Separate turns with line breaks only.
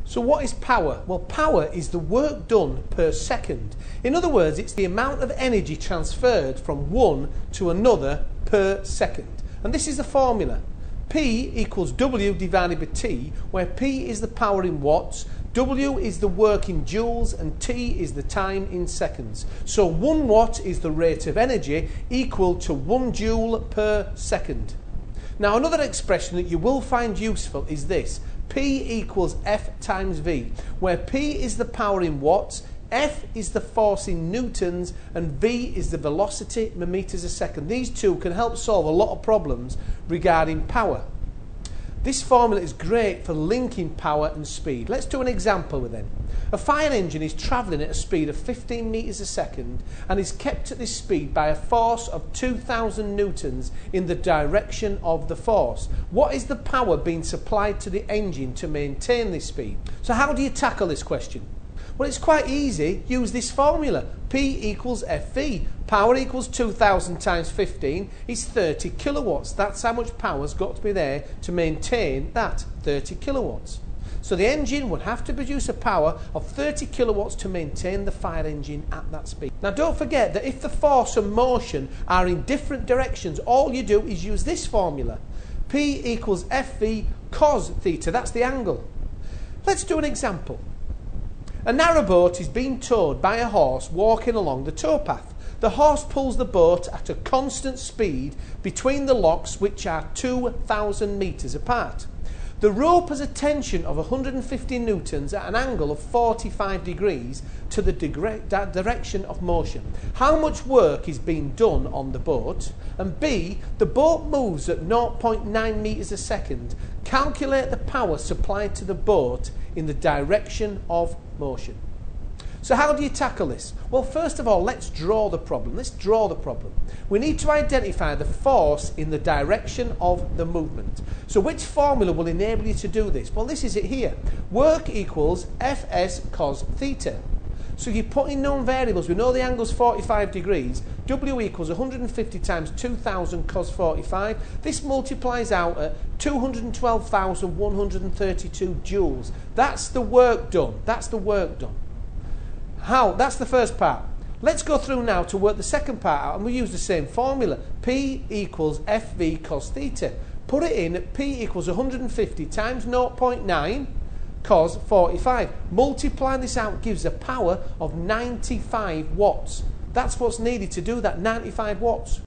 So what is power? Well, power is the work done per second. In other words, it's the amount of energy transferred from one to another per second. And this is the formula. P equals W divided by T, where P is the power in watts, W is the work in joules, and T is the time in seconds. So 1 watt is the rate of energy equal to 1 joule per second. Now another expression that you will find useful is this. P equals F times V, where P is the power in watts, F is the force in newtons, and V is the velocity in meters a second. These two can help solve a lot of problems regarding power. This formula is great for linking power and speed. Let's do an example with them. A fire engine is travelling at a speed of 15 meters a second and is kept at this speed by a force of 2,000 newtons in the direction of the force. What is the power being supplied to the engine to maintain this speed? So how do you tackle this question? Well, it's quite easy. Use this formula. P equals FV. Power equals 2,000 times 15 is 30 kilowatts. That's how much power's got to be there to maintain that 30 kilowatts. So the engine would have to produce a power of 30 kilowatts to maintain the fire engine at that speed. Now don't forget that if the force and motion are in different directions, all you do is use this formula. P equals FV cos theta. That's the angle. Let's do an example. A narrowboat is being towed by a horse walking along the towpath. The horse pulls the boat at a constant speed between the locks, which are 2,000 metres apart. The rope has a tension of 150 newtons at an angle of 45 degrees to the direction of motion. How much work is being done on the boat? And B, the boat moves at 0.9 metres a second. Calculate the power supplied to the boat in the direction of motion. So how do you tackle this? Well, first of all, let's draw the problem. We need to identify the force in the direction of the movement. So which formula will enable you to do this? Well, this is it here. Work equals Fs cos theta. So you put in known variables. We know the angle's 45 degrees. W equals 150 times 2,000 cos 45. This multiplies out at 212,132 joules. That's the work done. How? That's the first part. Let's go through now to work the second part out, and we use the same formula. P equals FV cos theta. Put it in at P equals 150 times 0.9 cos 45. Multiply this out gives a power of 95 watts. That's what's needed to do that, 95 watts.